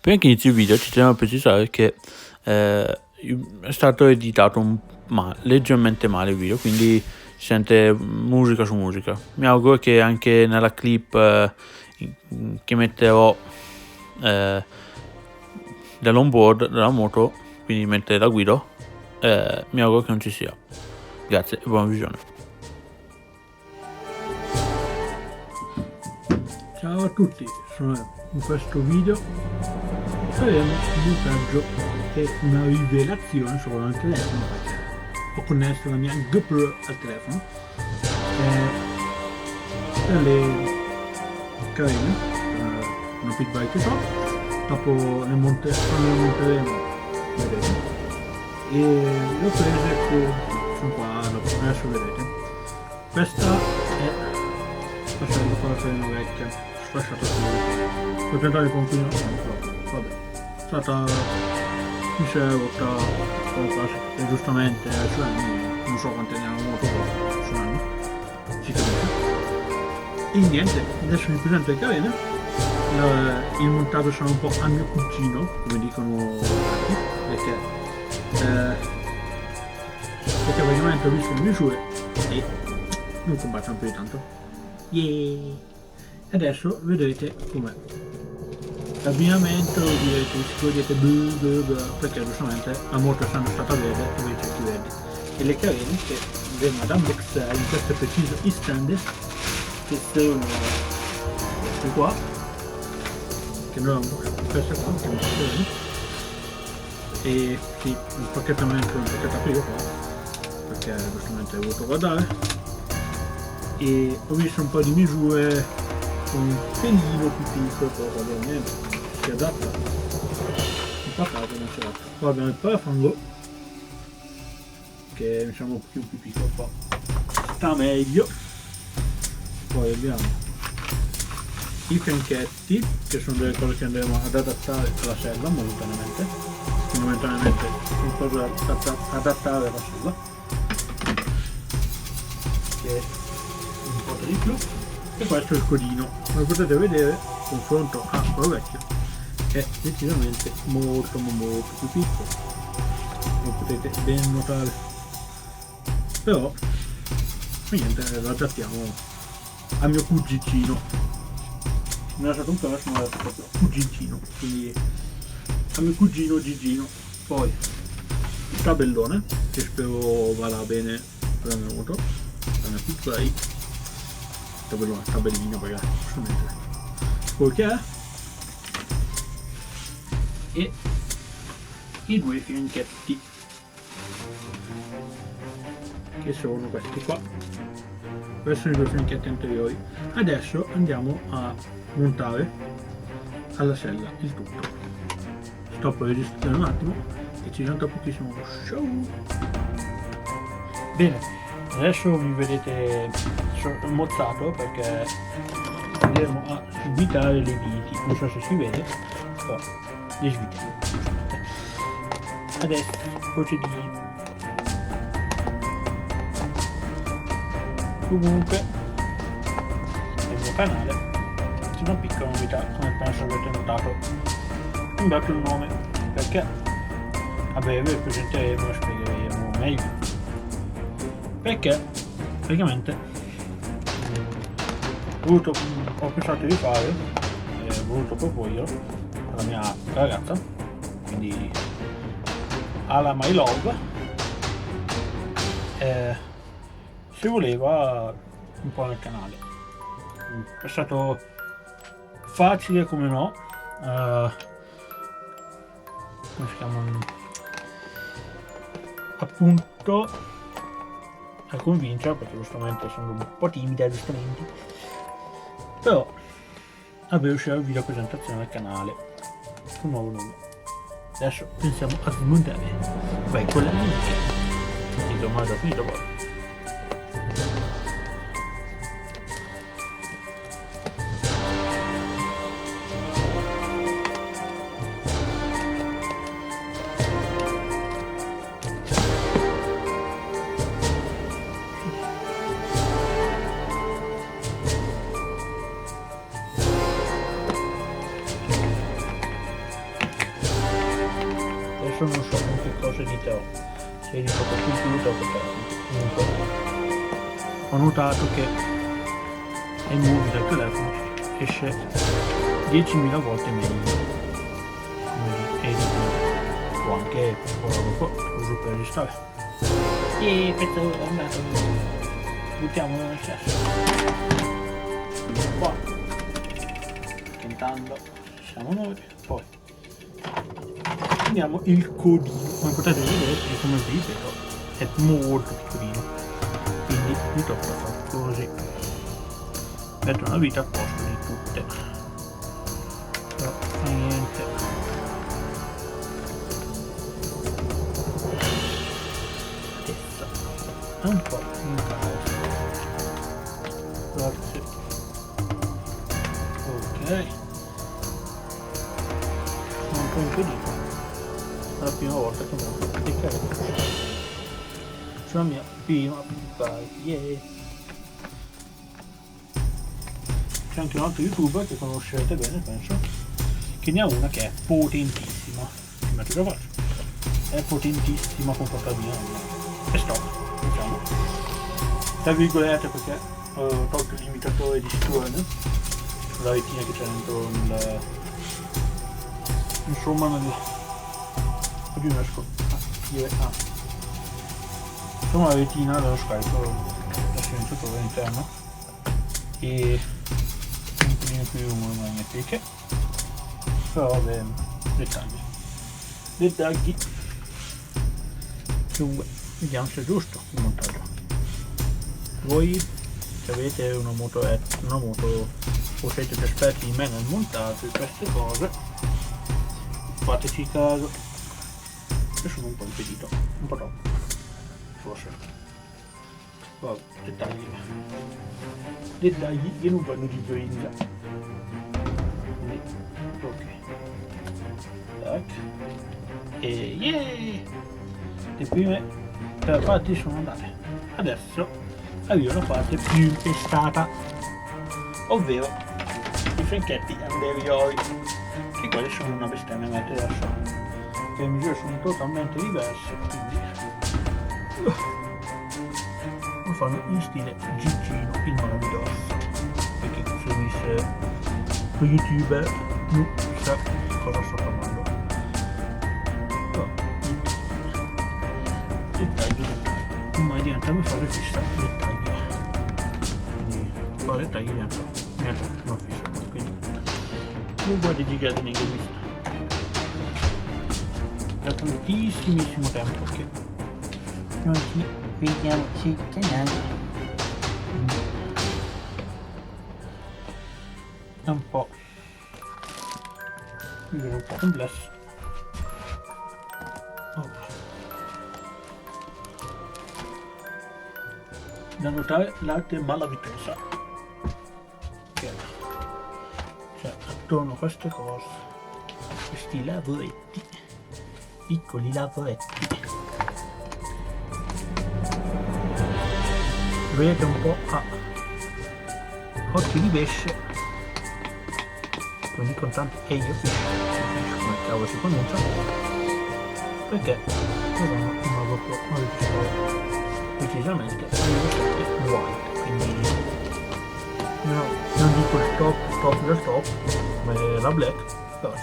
Prima che inizi il video ci tenevo a precisare che è stato editato leggermente male il video, quindi si sente musica su musica. Mi auguro che anche nella clip che metterò dell'onboard della moto, quindi mentre la guido, mi auguro che non ci sia. Grazie e buona visione. Ciao a tutti, in questo video faremo un montaggio e una rivelazione sopra il telefono, perché ho connesso la mia GoPro al telefono per le Carene, una pitbike che ho. Dopo quando le monteremo vedrete, e l'ho presa sono qua dopo, adesso vedete. Questa è facendo con la Carene vecchia, sfasciata fuori. Puoi piantare con qui, no? Vabbè, è stata, mi si è rotta quasi, e giustamente su anni, non so quanti anni hanno avuto su anni, si capisce. E niente, adesso mi presento le Carene. Il montaggio sarà un po' a mio cugino, come dicono tanti, perché praticamente ho visto le misure e non combattono più di tanto. Yeah. Adesso vedrete com'è l'abbinamento, direte perché giustamente la moto essendo stata verde invece si vede, e le Carene che vengono ad unboxare in questo preciso istante, che sono queste qua, che noi abbiamo queste qua, che mi sono, e sì, il pacchettamento non è capito qua perché giustamente ho voluto guardare, e ho visto un po' di misure con un pelino più piccolo, però va bene, si adatta, il paccato non si adatta. Poi abbiamo il parafango che diciamo un più piccolo, qua sta meglio. Poi abbiamo i fianchetti, che sono delle cose che andremo ad adattare alla sella momentaneamente, quindi momentaneamente sono cose da adattare alla sella, che un po' di più. E questo è il codino, come potete vedere, confronto a quello vecchio, è decisamente molto più piccolo, come potete ben notare, però niente, lo adattiamo al mio cugincino. Non è stato un caso, ma è stato proprio cugincino, quindi al mio cugino Gigino. Poi il tabellone, che spero vada bene per la mia moto, la mia pitbike, tabellino perché giustamente quello che è, e i due fianchetti, che sono questi qua. Questi sono i due fianchetti anteriori. Adesso andiamo a montare alla sella il tutto. Stop la registrazione un attimo e ci sento pochissimo lo show. Bene, adesso mi vedete mozzato perché andremo a svitare le viti, non so se si vede, però le svitiamo. Adesso procediamo. Comunque nel mio canale c'è una piccola novità, come penso avete notato. Ho cambiato il nome perché a breve presenteremo e spiegheremo meglio, perché praticamente ho pensato di fare, ho voluto proporre alla mia ragazza, quindi alla my love, se voleva un po' nel canale. È stato facile come no, come si chiama, appunto, a convincere, perché giustamente sono un po' timida giustamente, però avevo uscito il video presentazione del canale con un nuovo nome. Adesso pensiamo a smontare. Vai con la link, che ormai ho finito poi. adesso non so con che cosa editerò, se edito col computer o col telefono. Comunque ho notato che iMovie del telefono esce 10.000 volte meglio come di editing, o anche lo uso per registrare. E questo è andato, buttiamolo nel cesso. Qua tentando siamo noi, poi prendiamo il codino, come potete vedere e come vi ripeto è molto piccolino, quindi mi tocca fare così, metto una vita a posto di tutte, però fa niente. Adesso è un po' un caos, grazie. Ok, sono un po' impedito, è la prima volta che monto dei careni sulla mia prima pitbike, yeah. C'è anche un altro youtuber che conoscerete bene, penso, che ne ha una che è potentissima, ci metto da faccia, è potentissima con porta via e stop, diciamo, tra virgolette, perché ho tolto il limitatore di visione sulla retina che c'è dentro nel, insomma oggi non riesco a dire, insomma la retina dello scarico del silenziatore interno e un pochino più rumore magnetiche, però vabbè, dettagli. Dunque vediamo se è giusto il montaggio. Voi se avete una moto o siete più esperti di me nel montaggio di queste cose, fateci caso. Io sono un po' impedito, un po' troppo forse. Vabbè, dettagli che non vanno di brilla. Ok, tac, e yeah, le prime tre parti sono andate. Adesso arriva la parte più impestata, ovvero i franchetti anteriori, che quelli sono una bestemmia a mettere da sopra. Le misure sono totalmente diverse, quindi lo fanno in stile Gigino il meraviglioso, perché se seguisse lo youtuber non sa cosa sto parlando. Dettagli, ormai diventa una fase fissa, dettagli, quindi qua dettagli diventa non fissa, quindi non vuoi dedicare nei game da tantissimo tempo che non ci vediamo sul canale. È un po' complesso. Da notare l'arte malavitosa che c'è attorno a queste cose, questi lavoretti, piccoli lavoretti. Vedete un po' a occhi di pesce, quindi con tanti come cavolo si pronuncia, perché usano una registrazione precisamente white, quindi no, non dico il top del top come la black, però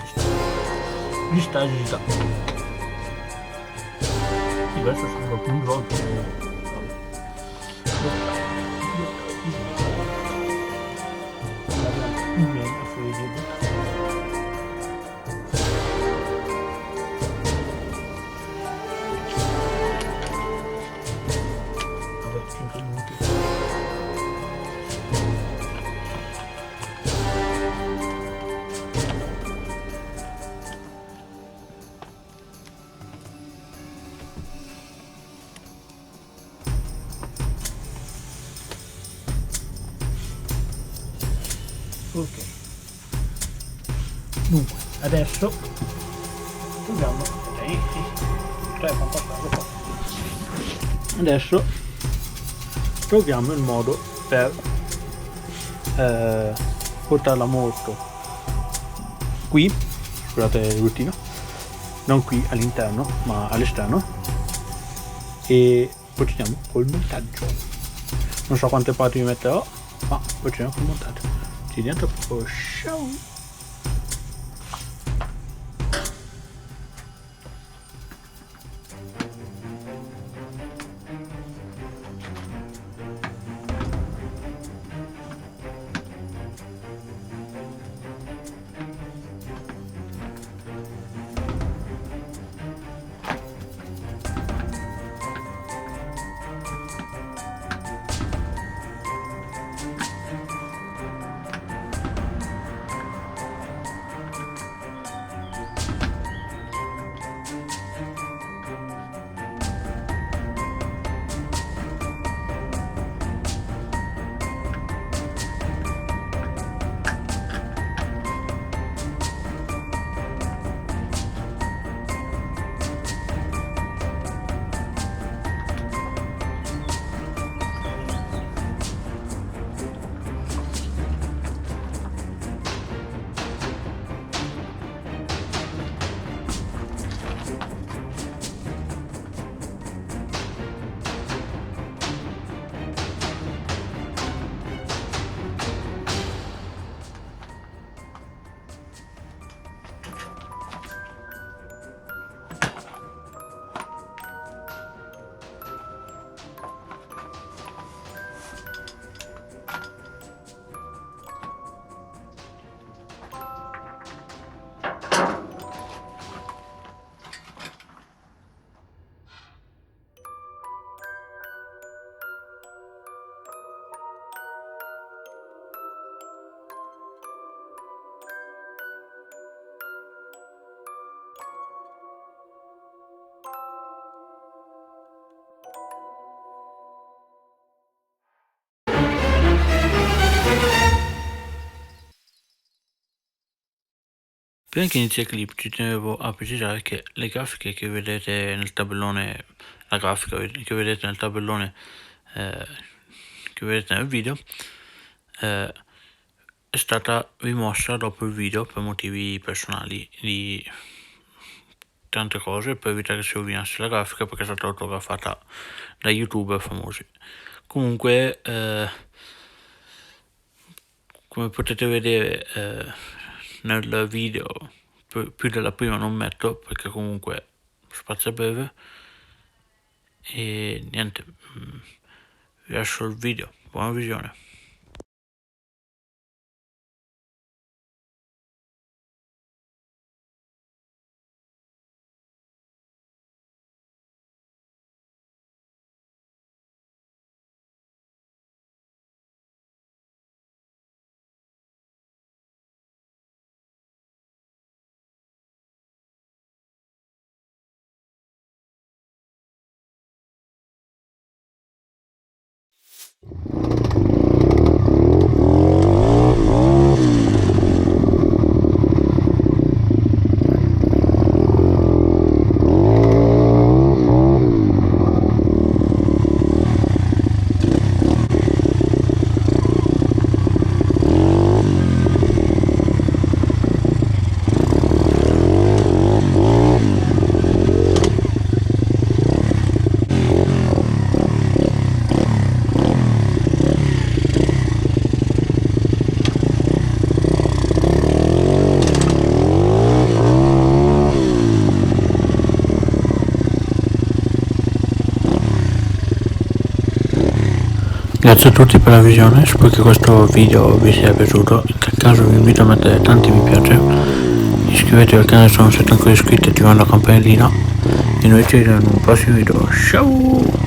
ci sta diverso sono più volte mega fluido. Vabbè, 5 minuti. Ok, dunque adesso proviamo adesso troviamo il modo per portarla molto qui, scusate il ruttino, non qui all'interno ma all'esterno, e continuiamo col montaggio. Non so quante parti vi metterò, ma continuiamo col montaggio. Ci vediamo tra poco, ciao! Prima che inizi il clip ci tenevo a precisare che le grafiche che vedete nel tabellone, la grafica che vedete nel tabellone che vedete nel video è stata rimossa dopo il video per motivi personali di tante cose, per evitare che si rovinasse la grafica, perché è stata autografata da youtuber famosi. Comunque come potete vedere nel video più della prima non metto, perché comunque spazio è breve. E niente, vi lascio il video, buona visione. Grazie a tutti per la visione, spero che questo video vi sia piaciuto. In tal caso vi invito a mettere tanti mi piace, iscrivetevi al canale se non siete ancora iscritti, attivando la campanellina, e noi ci vediamo in un prossimo video. Ciao!